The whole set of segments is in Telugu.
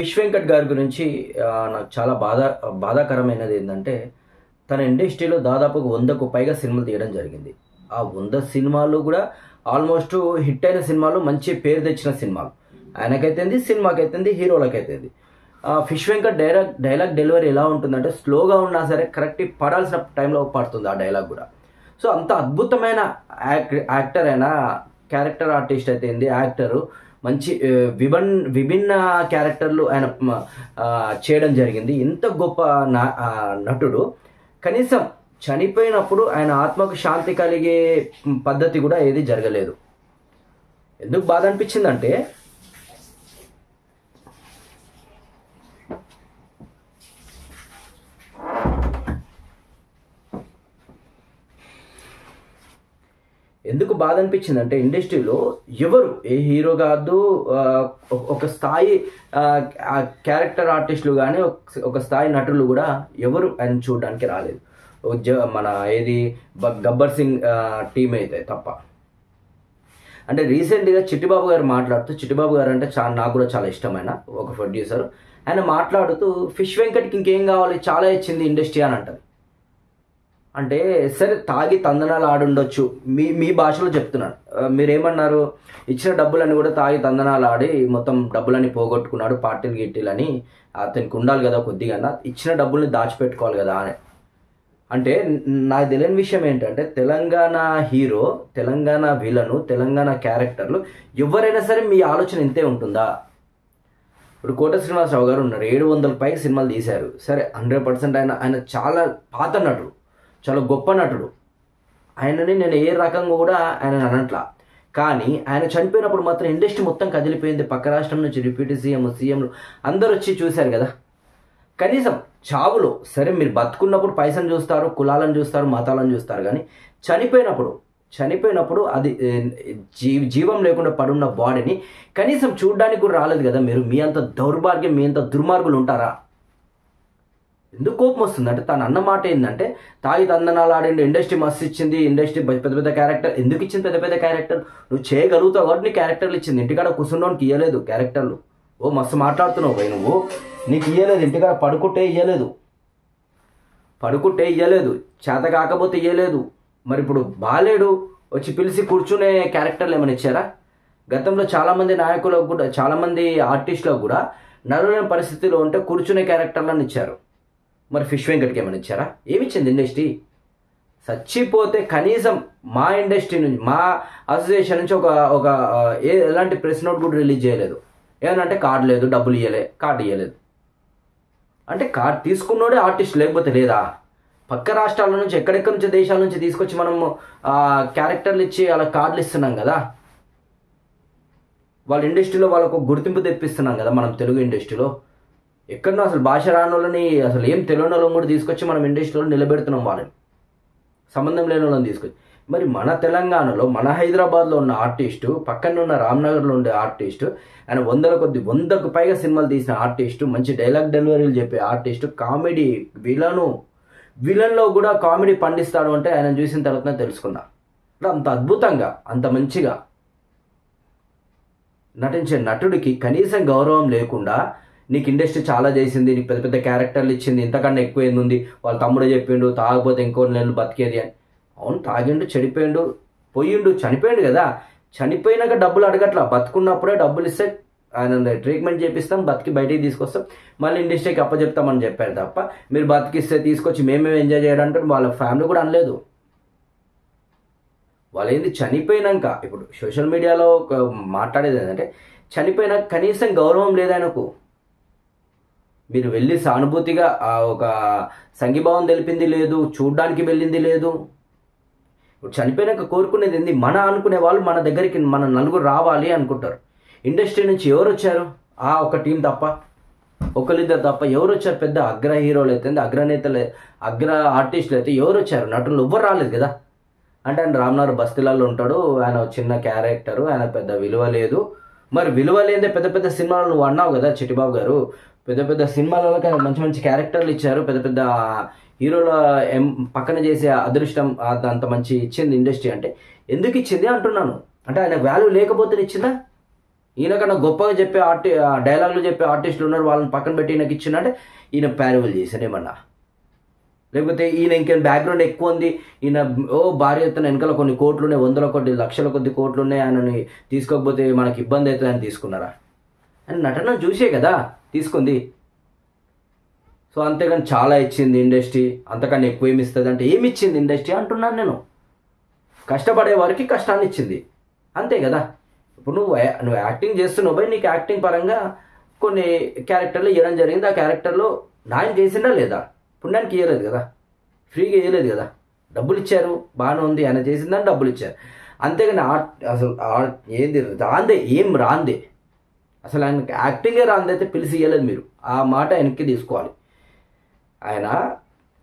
విష్ వెంకట్ గారి గురించి నాకు చాలా బాధాకరమైనది ఏంటంటే తన ఇండస్ట్రీలో దాదాపుగా 100కు పైగా సినిమాలు తీయడం జరిగింది. ఆ 100 సినిమాలు కూడా ఆల్మోస్ట్ హిట్ అయిన సినిమాలు, మంచి పేరు తెచ్చిన సినిమాలు. ఆయనకైతేంది, సినిమాకైతేంది, హీరోలకైతేంది. ఫిష్ వెంకట్ డైలాగ్ డెలివరీ ఎలా ఉంటుందంటే స్లోగా ఉన్నా సరే కరెక్ట్ పడాల్సిన టైంలో పడుతుంది ఆ డైలాగ్ కూడా. సో అంత అద్భుతమైన యాక్టర్ అయినా, క్యారెక్టర్ ఆర్టిస్ట్ అయితే ఏంది, యాక్టరు మంచి విభిన్న క్యారెక్టర్లు ఆయన చేయడం జరిగింది. ఇంత గొప్ప నటుడు కనీసం చనిపోయినప్పుడు ఆయన ఆత్మకు శాంతి కలిగే పద్ధతి కూడా ఏది జరగలేదు. ఎందుకు బాధ అనిపించిందంటే ఇండస్ట్రీలో ఎవరు ఏ హీరో కాదు, ఒక స్థాయి క్యారెక్టర్ ఆర్టిస్టులు కానీ, ఒక స్థాయి నటులు కూడా ఎవరు ఆయన చూడడానికి రాలేదు. మన ఏది గబ్బర్ సింగ్ టీం అయితే తప్ప. అంటే రీసెంట్గా చిట్టిబాబు గారు మాట్లాడుతూ, చిట్టిబాబు గారు అంటే నాకు కూడా చాలా ఇష్టమైన ఒక ప్రొడ్యూసర్, ఆయన మాట్లాడుతూ ఫిష్ వెంకట్కి ఇంకేం కావాలి, చాలా ఇచ్చింది ఇండస్ట్రీ అని అంటారు. అంటే సరే తాగి తందనాలు ఆడుండొచ్చు, మీ భాషలో చెప్తున్నాను. మీరేమన్నారు, ఇచ్చిన డబ్బులని కూడా తాగి తందనాలు ఆడి మొత్తం డబ్బులని పోగొట్టుకున్నాడు, పార్టీలు గిట్టీలని అతనికి ఉండాలి కదా కొద్దిగా, ఇచ్చిన డబ్బుల్ని దాచిపెట్టుకోవాలి కదా అని. అంటే నాకు తెలియని విషయం ఏంటంటే తెలంగాణ హీరో, తెలంగాణ విలను, తెలంగాణ క్యారెక్టర్లు ఎవరైనా సరే మీ ఆలోచన ఇంతే ఉంటుందా? ఇప్పుడు కోట శ్రీనివాసరావు గారు ఉన్నారు, 700 పైకి సినిమాలు తీశారు. సరే 100% ఆయన చాలా పాత నటుడు, చాలా గొప్ప నటుడు. ఆయనని నేను ఏ రకంగా కూడా ఆయన అనట్లా. కానీ ఆయన చనిపోయినప్పుడు మాత్రం ఇండస్ట్రీ మొత్తం కదిలిపోయింది. పక్క రాష్ట్రం నుంచి డిప్యూటీ సీఎంలు అందరూ వచ్చి చూశారు కదా. కనీసం చావులో సరే మీరు బతుకున్నప్పుడు పైసను చూస్తారు, కులాలను చూస్తారు, మతాలను చూస్తారు, కానీ చనిపోయినప్పుడు అది జీవం లేకుండా పడున్న బాడీని కనీసం చూడడానికి కూడా రాలేదు కదా మీరు. మీ అంత దౌర్భాగ్యం, మీ అంత దుర్మార్గులు ఉంటారా? ఎందుకు కోపం వస్తుంది అంటే తను అన్న మాట ఏంటంటే తాగి తందనాలు ఆడిండు, ఇండస్ట్రీ మస్తు ఇచ్చింది, ఇండస్ట్రీ పెద్ద క్యారెక్టర్. ఎందుకు ఇచ్చింది పెద్ద క్యారెక్టర్? నువ్వు చేయగలుగుతావు కాబట్టి నీ క్యారెక్టర్లు ఇచ్చింది. ఇంటికాడ కూర్చున్నోనికి ఇవ్వలేదు క్యారెక్టర్లు. ఓ మస్తు మాట్లాడుతున్నావు పోయి నువ్వు, నీకు ఇవ్వలేదు. ఇంటికాడ పడుకుంటే ఇవ్వలేదు, చేత కాకపోతే ఇవ్వలేదు. మరి ఇప్పుడు బాలేడు వచ్చి పిలిచి కూర్చునే క్యారెక్టర్లు ఏమైనా ఇచ్చారా? గతంలో చాలామంది నాయకులకు కూడా, చాలామంది ఆర్టిస్టులకు కూడా నడవలేని పరిస్థితిలో ఉంటే కూర్చునే క్యారెక్టర్లను ఇచ్చారు. మరి ఫిష్ వెంకట్కి ఏమైనా ఇచ్చారా? ఏమిచ్చింది ఇండస్ట్రీ? చచ్చిపోతే కనీసం మా ఇండస్ట్రీ నుంచి, మా అసోసియేషన్ నుంచి ఒక ఎలాంటి ప్రెస్ నోట్ కూడా రిలీజ్ చేయలేదు. ఏమనంటే కార్డు లేదు, డబ్బులు కార్డు ఇవ్వలేదు. అంటే కార్డు తీసుకున్నోడే ఆర్టిస్ట్, లేకపోతే లేదా? పక్క రాష్ట్రాల నుంచి, ఎక్కడెక్కడి నుంచి, దేశాల నుంచి తీసుకొచ్చి మనము క్యారెక్టర్లు ఇచ్చి అలా కార్డులు ఇస్తున్నాం కదా. వాళ్ళ ఇండస్ట్రీలో వాళ్ళకు గుర్తింపు తెప్పిస్తున్నాం కదా మనం తెలుగు ఇండస్ట్రీలో. ఎక్కడో అసలు భాష రాని వాళ్ళని, అసలు ఏం తెలియని వాళ్ళని కూడా తీసుకొచ్చి మనం ఇండస్ట్రీలో నిలబెడుతున్నాం, వాళ్ళని సంబంధం లేని వాళ్ళని తీసుకొచ్చి. మరి మన తెలంగాణలో, మన హైదరాబాద్లో ఉన్న ఆర్టిస్టు, పక్కన ఉన్న రామ్నగర్లో ఉండే ఆర్టిస్టు, ఆయన 100కు పైగా సినిమాలు తీసిన ఆర్టిస్టు, మంచి డైలాగ్ డెలివరీలు చెప్పే ఆర్టిస్టు, కామెడీ విలన్లో కూడా కామెడీ పండిస్తాడు అంటే ఆయన చూసిన తర్వాత తెలుసుకున్నా. అంత అద్భుతంగా, అంత మంచిగా నటించే నటుడికి కనీసం గౌరవం లేకుండా, నీకు ఇండస్ట్రీ చాలా చేసింది, నీకు పెద్ద క్యారెక్టర్లు ఇచ్చింది, ఇంతకన్నా ఎక్కువ ఏంది, వాళ్ళ తమ్ముడే చెప్పిండు తాగకపోతే ఇంకో నెలలు బతికేది అని. అవును, తాగిండు, చెడిపోయిండు, చనిపోయిండు కదా. చనిపోయినాక డబ్బులు అడగట్లా, బతుకున్నప్పుడే డబ్బులు ఇస్తే ఆయన ట్రీట్మెంట్ చేపిస్తాం, బతికి బయటికి తీసుకొస్తాం, మళ్ళీ ఇండస్ట్రీకి అప్పచెప్తామని చెప్పారు తప్ప మీరు బతికిస్తే తీసుకొచ్చి మేమేమి ఎంజాయ్ చేయడానికి వాళ్ళ ఫ్యామిలీ కూడా అనలేదు. వాళ్ళు ఏంది చనిపోయినాక, ఇప్పుడు సోషల్ మీడియాలో మాట్లాడేది ఏంటంటే చనిపోయినాక కనీసం గౌరవం లేదు ఆయనకు. మీరు వెళ్ళి సానుభూతిగా ఒక సంఘీభావం తెలిపింది లేదు, చూడ్డానికి వెళ్ళింది లేదు. ఇప్పుడు చనిపోయినాక కోరుకునేది ఏంది? అనుకునే వాళ్ళు మన దగ్గరికి, మన నలుగురు రావాలి అనుకుంటారు. ఇండస్ట్రీ నుంచి ఎవరు వచ్చారు? ఒక టీం తప్ప, ఒకరిద్దరు తప్ప ఎవరు వచ్చారు? పెద్ద అగ్ర హీరోలు అయితే, అగ్రనేతలు, అగ్ర ఆర్టిస్టులు అయితే ఎవరు వచ్చారు? నటులు ఎవ్వరు రాలేదు కదా. అంటే ఆయన రామ్నగర్ బస్తీలలో ఉంటాడు, ఆయన చిన్న క్యారెక్టరు, ఆయన పెద్ద విలువ లేదు. మరి విలువ లేదే పెద్ద సినిమాలు నువ్వు అన్నావు కదా చిట్టిబాబు గారు, పెద్ద సినిమాలలో మంచి క్యారెక్టర్లు ఇచ్చారు, పెద్ద హీరోల పక్కన చేసే అదృష్టం అంత మంచి ఇచ్చింది ఇండస్ట్రీ. అంటే ఎందుకు ఇచ్చింది అంటున్నాను. అంటే ఆయన వాల్యూ లేకపోతే ఇచ్చిందా? ఈయనకన్నా గొప్పగా చెప్పే డైలాగులు చెప్పే ఆర్టిస్టులు ఉన్నారు, వాళ్ళని పక్కన పెట్టి ఈయనకి ఇచ్చిందంటే ఈయన ప్యారవల్ చేశానేమన్నా, లేకపోతే ఈయన ఇంకేం బ్యాక్గ్రౌండ్ ఎక్కువ ఉంది, ఈయన భారీ ఎత్తున వెనకాల కొన్ని కోట్లు ఉన్నాయి, 100 కోట్లు 1,00,000 కొద్ది కోట్లు ఉన్నాయి, ఆయనని తీసుకోకపోతే మనకి ఇబ్బంది అవుతుంది అని తీసుకున్నారా? అని నటన చూసే కదా తీసుకుంది. సో అంతేగాని చాలా ఇచ్చింది ఇండస్ట్రీ, అంతకన్నా ఎక్కువ ఏమి ఇస్తుంది అంటే ఏమి ఇచ్చింది ఇండస్ట్రీ అంటున్నాను నేను. కష్టపడే వారికి కష్టాన్ని ఇచ్చింది, అంతే కదా. ఇప్పుడు నువ్వు యాక్టింగ్ చేస్తున్నావు భయ్, నీకు యాక్టింగ్ పరంగా కొన్ని క్యారెక్టర్లు ఇవ్వడం జరిగింది. ఆ క్యారెక్టర్లో న్యాయం చేసిందా లేదా? పుణ్యానికి ఇవ్వలేదు కదా, ఫ్రీగా ఇవ్వలేదు కదా, డబ్బులు ఇచ్చారు, బాగానే ఉంది, ఆయన చేసిందని డబ్బులు ఇచ్చారు. అంతేగాని అసలు ఏంది రాందే, ఏం రాందే, అసలు ఆయనకి యాక్టింగే రాందైతే పిలిచి ఇవ్వలేదు మీరు. ఆ మాట వెనక్కి తీసుకోవాలి. ఆయన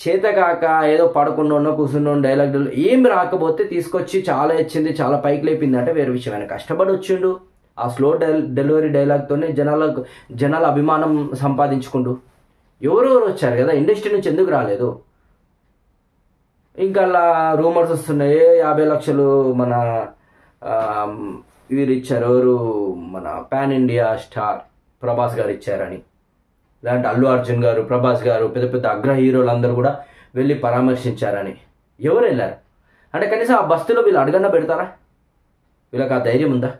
చేతకాక ఏదో పడుకున్నోనో కూర్చున్నో డైలాగ్ ఏం రాకపోతే తీసుకొచ్చి చాలా ఇచ్చింది, చాలా పైకి లేపింది అంటే వేరే విషయం. ఆయన కష్టపడి వచ్చిండు, ఆ స్లో డెలివరీ డైలాగ్తోనే జనాల అభిమానం సంపాదించుకుంటూ ఎవరెవరు వచ్చారు కదా, ఇండస్ట్రీ నుంచి ఎందుకు రాలేదు? ఇంకా అలా రూమర్స్ వస్తున్నాయి, 50 లక్షలు మన వీరు ఇచ్చారు, ఎవరు మన పాన్ ఇండియా స్టార్ ప్రభాస్ గారు ఇచ్చారని, లేదంటే అల్లు అర్జున్ గారు, ప్రభాస్ గారు, పెద్ద పెద్ద అగ్ర హీరోలు అందరూ కూడా వెళ్ళి పరామర్శించారని. ఎవరు వెళ్ళారు అంటే కనీసం ఆ బస్తీలో వీళ్ళు అడగన్నా పెడతారా? వీళ్ళకి ఆ ధైర్యం ఉందా?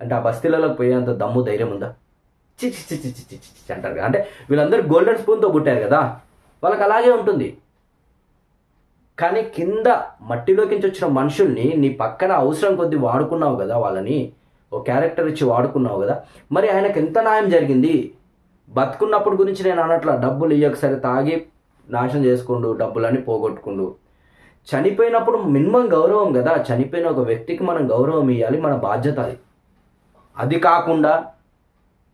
అంటే ఆ బస్తీలలో పోయేంత దమ్ము ధైర్యం ఉందా? చిచ్చి చిచ్చి చిచ్చి చిచ్చి అంటారు కదా. అంటే వీళ్ళందరూ గోల్డెన్ స్పూన్తో పుట్టారు కదా, వాళ్ళకి అలాగే ఉంటుంది. కానీ కింద మట్టిలోకి వచ్చిన మనుషుల్ని నీ పక్కన అవసరం కొద్దీ వాడుకున్నావు కదా, వాళ్ళని ఓ క్యారెక్టర్ ఇచ్చి వాడుకున్నావు కదా, మరి ఆయనకు ఎంత న్యాయం జరిగింది? బతుకున్నప్పుడు గురించి నేను అన్నట్ల డబ్బులు ఇవ్వకసరి తాగి నాశనం చేసుకుండు, డబ్బులన్నీ పోగొట్టుకుండు. చనిపోయినప్పుడు మినిమం గౌరవం కదా, చనిపోయిన ఒక వ్యక్తికి మనం గౌరవం ఇవ్వాలి, మన బాధ్యత అది. అది కాకుండా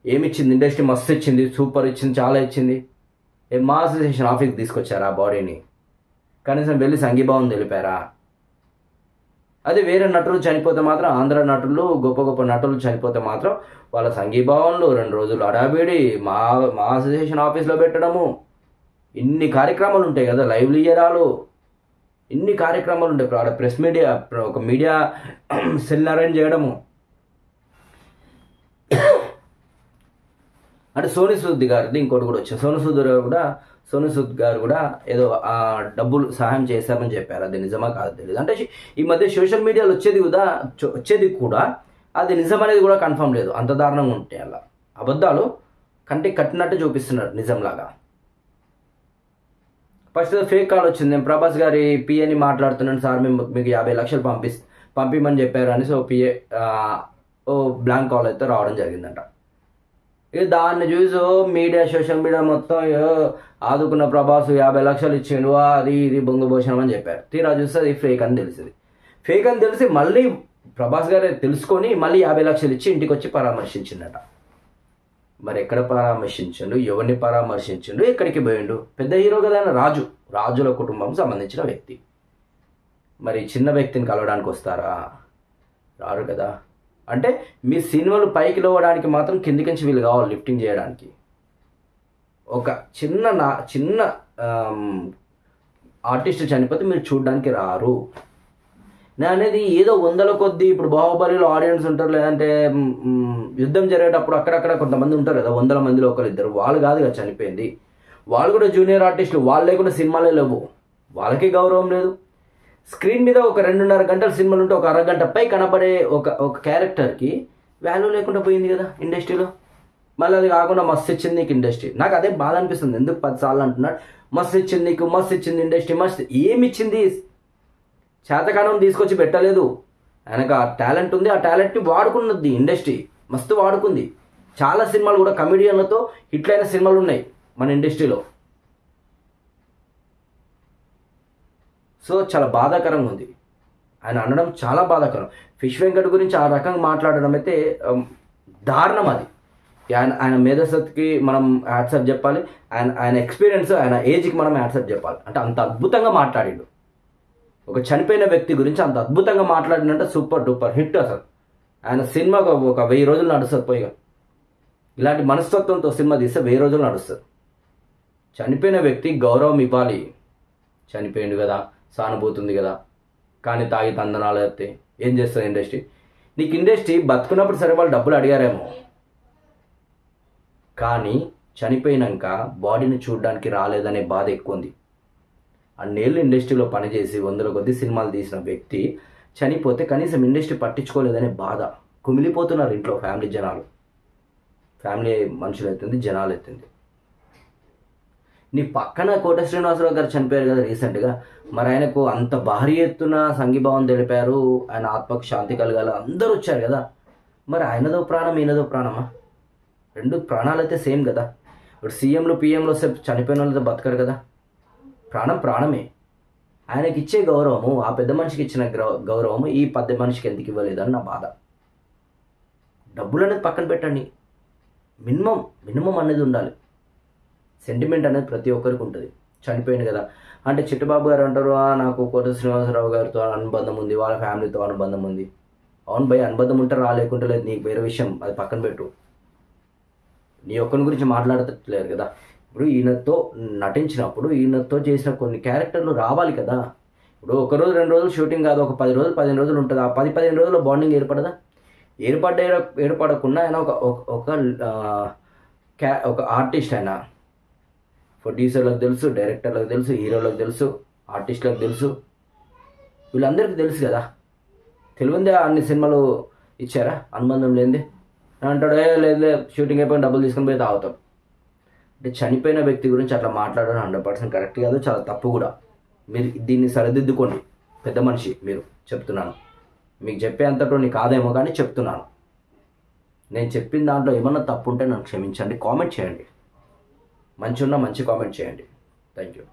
ఏమిచ్చింది ఇండస్ట్రీ? మస్తు ఇచ్చింది, సూపర్ ఇచ్చింది, చాలా ఇచ్చింది. మా అసోసియేషన్ ఆఫీస్కి తీసుకొచ్చారా ఆ బాడీని? కనీసం వెళ్ళి సంఘీభావం తెలిపారా? అదే వేరే నటులు చనిపోతే మాత్రం, ఆంధ్ర నటులు గొప్ప గొప్ప నటులు చనిపోతే మాత్రం వాళ్ళ సంఘీభావంలో 2 రోజులు అడాబిడి మా అసోసియేషన్ ఆఫీస్లో పెట్టడము, ఇన్ని కార్యక్రమాలు ఉంటాయి కదా, లైవ్లు ఇయ్యరాలు, ఇన్ని కార్యక్రమాలు ఉంటాయి. ఇప్పుడు ఆడ ప్రెస్ మీడియా, ఒక మీడియా సెల్ అరేంజ్ చేయడము. అంటే సోనీ సూద్ గారిది ఇంకోటి కూడా వచ్చింది. సోనీ సూద్ గారు కూడా ఏదో డబ్బులు సహాయం చేశామని చెప్పారు. అది నిజమా కాదు తెలియదు. అంటే ఈ మధ్య సోషల్ మీడియాలో వచ్చేది కూడా అది నిజం అనేది కూడా కన్ఫర్మ్ లేదు. అంత దారుణంగా ఉంటాయి అలా అబద్ధాలు, కంటికి కట్టినట్టు చూపిస్తున్నారు నిజంలాగా. ఫస్ట్ ఫేక్ కాల్ వచ్చింది, నేను ప్రభాస్ గారి పిఏని మాట్లాడుతున్నాను సార్, మీకు 50 లక్షలు పంపిమని చెప్పారు అని. సో పిఏ బ్లాంక్ కాల్ అయితే రావడం జరిగిందంట. ఇక దాన్ని చూసి మీడియా, సోషల్ మీడియా మొత్తం ఆదుకున్న ప్రభాస్ 50 లక్షలు ఇచ్చిండు, అది ఇది బొంగభూషణం అని చెప్పారు. తీరా చూస్తే అది ఫేక్ అని తెలిసింది. ఫేక్ అని తెలిసి మళ్ళీ ప్రభాస్ గారే తెలుసుకొని మళ్ళీ 50 లక్షలు ఇచ్చి ఇంటికి వచ్చి పరామర్శించిండట. మరి ఎక్కడ పరామర్శించిండు, ఎవరిని పరామర్శించిండు, ఎక్కడికి పోయిండు? పెద్ద హీరో కదా ఆయన, రాజుల కుటుంబం సంబంధించిన వ్యక్తి. మరి చిన్న వ్యక్తిని కలవడానికి వస్తారా? రారు కదా. అంటే మీ సినిమాలు పైకి లేవడానికి మాత్రం కిందికించి వీళ్ళు కావాలి లిఫ్టింగ్ చేయడానికి. ఒక చిన్న ఆర్టిస్ట్ చనిపోతే మీరు చూడడానికి రారు. నేను అనేది ఏదో 100ల కొద్దీ, ఇప్పుడు బాహుబలిలో ఆడియన్స్ ఉంటారు, లేదంటే యుద్ధం జరిగేటప్పుడు అక్కడక్కడ కొంతమంది ఉంటారు కదా, 100 మందిలో 1-2, వాళ్ళు కాదు కదా చనిపోయింది. వాళ్ళు కూడా జూనియర్ ఆర్టిస్టులు, వాళ్ళు లేకుండా సినిమాలే లేవు, వాళ్ళకి గౌరవం లేదు. స్క్రీన్ మీద ఒక 2.5 గంటల సినిమాలు ఉంటే ఒక అరగంట పై కనబడే ఒక క్యారెక్టర్కి వాల్యూ లేకుండా పోయింది కదా ఇండస్ట్రీలో. మళ్ళీ అది కాకుండా మస్తు ఇచ్చింది నీకు ఇండస్ట్రీ. నాకు అదే బాధ అనిపిస్తుంది. ఎందుకు 10 సార్లు అంటున్నాడు మస్తు ఇచ్చింది నీకు, మస్తు ఇచ్చింది ఇండస్ట్రీ, మస్తు ఏమి ఇచ్చింది? చేతకాలం తీసుకొచ్చి పెట్టలేదు. ఆయనకు ఆ టాలెంట్ ఉంది, ఆ టాలెంట్ని వాడుకున్నది ఇండస్ట్రీ, మస్తు వాడుకుంది. చాలా సినిమాలు కూడా కమెడియన్లతో హిట్ అయిన సినిమాలు ఉన్నాయి మన ఇండస్ట్రీలో. సో చాలా బాధాకరంగా ఉంది ఆయన అనడం, చాలా బాధాకరం. ఫిష్ వెంకట్ గురించి ఆ రకంగా మాట్లాడడం అయితే దారుణం. అది ఆయన మేధస్సుకి మనం యాడ్సప్ చెప్పాలి, ఆయన ఎక్స్పీరియన్స్, ఆయన ఏజ్కి మనం యాడ్సప్ చెప్పాలి. అంటే అంత అద్భుతంగా మాట్లాడిండు. ఒక చనిపోయిన వ్యక్తి గురించి అంత అద్భుతంగా మాట్లాడినంటే సూపర్ డూపర్ హిట్. అసలు ఆయన సినిమా ఒక 1000 రోజులు నడుస్తుంది. పోయిగా ఇలాంటి మనస్తత్వంతో సినిమా తీస్తే 1000 రోజులు నడుస్తుంది. చనిపోయిన వ్యక్తికి గౌరవం ఇవ్వాలి. చనిపోయిండు కదా, సానుభూతి ఉంది కదా, కానీ తాగి తందనాలు అయితే ఏం చేస్తుంది ఇండస్ట్రీ? నీకు ఇండస్ట్రీ బతుకున్నప్పుడు సరే వాళ్ళు డబ్బులు అడిగారేమో, కానీ చనిపోయినాక బాడీని చూడడానికి రాలేదనే బాధ ఎక్కువ ఉంది. అన్నేళ్ళు ఇండస్ట్రీలో పనిచేసి 100 కొద్ది సినిమాలు తీసిన వ్యక్తి చనిపోతే కనీసం ఇండస్ట్రీ పట్టించుకోలేదనే బాధ. కుమిలిపోతున్నారు ఇంట్లో ఫ్యామిలీ జనాలు, ఫ్యామిలీ మనుషులు అవుతుంది, జనాలు అవుతుంది. నీ పక్కన కోట శ్రీనివాసరావు గారు చనిపోయారు కదా రీసెంట్గా, మరి ఆయనకు అంత భారీ ఎత్తున సంఘీభావం తెలిపారు, ఆయన ఆత్మకు శాంతి కలగాల అందరూ వచ్చారు కదా. మరి ఆయనదో ప్రాణం ఈయనదో ప్రాణమా? 2 ప్రాణాలు అయితే సేమ్ కదా. ఇప్పుడు సీఎంలు పిఎంలు వస్తే చనిపోయిన వాళ్ళతో బతకరు కదా. ప్రాణం ప్రాణమే. ఆయనకి ఇచ్చే గౌరవము, ఆ పెద్ద మనిషికి ఇచ్చిన గౌరవము ఈ పెద్ద మనిషికి ఎందుకు ఇవ్వలేదని నా బాధ. డబ్బులు అనేది పక్కన పెట్టండి, మినిమం అనేది ఉండాలి. సెంటిమెంట్ అనేది ప్రతి ఒక్కరికి ఉంటుంది. చనిపోయింది కదా అంటే చిట్టుబాబు గారు అంటారు, నాకు కోట శ్రీనివాసరావు గారితో అనుబంధం ఉంది, వాళ్ళ ఫ్యామిలీతో అనుబంధం ఉంది. అవును భయ్, అనుబంధం ఉంటే లేకుంటే లేదు, నీకు వేరే విషయం, అది పక్కన పెట్టు. నీ ఒక్కరి గురించి మాట్లాడట్లేదు కదా. ఇప్పుడు ఈయనతో నటించినప్పుడు ఈయనతో చేసిన కొన్ని క్యారెక్టర్లు రావాలి కదా. ఇప్పుడు 1 రోజు 2 రోజులు షూటింగ్ కాదు, ఒక 10 రోజులు 15 రోజులు ఉంటుంది. ఆ 10-15 రోజుల్లో బాండింగ్ ఏర్పడదా? ఏర్పడకుండా ఆయన ఒక ఆర్టిస్ట్, ఆయన ప్రొడ్యూసర్లకు తెలుసు, డైరెక్టర్లకు తెలుసు, హీరోలకు తెలుసు, ఆర్టిస్టులకు తెలుసు, వీళ్ళందరికీ తెలుసు కదా. తెలియందే అన్ని సినిమాలు ఇచ్చారా? అనుబంధం లేనిదే అంటాడు, లేదు షూటింగ్ అయిపోయిన డబ్బులు తీసుకొని పోయి తాగుతాం. అంటే చనిపోయిన వ్యక్తి గురించి అట్లా మాట్లాడడం 100% కరెక్ట్ కాదు, చాలా తప్పు కూడా. మీరు దీన్ని సరిదిద్దుకోండి. పెద్ద మనిషి మీరు, చెప్తున్నాను. మీకు చెప్పే అంతటో నీకు కాదేమో కానీ చెప్తున్నాను. నేను చెప్పిన దాంట్లో ఏమన్నా తప్పు ఉంటే నన్ను క్షమించండి. కామెంట్ చేయండి, మంచి కామెంట్ చేయండి. Thank you.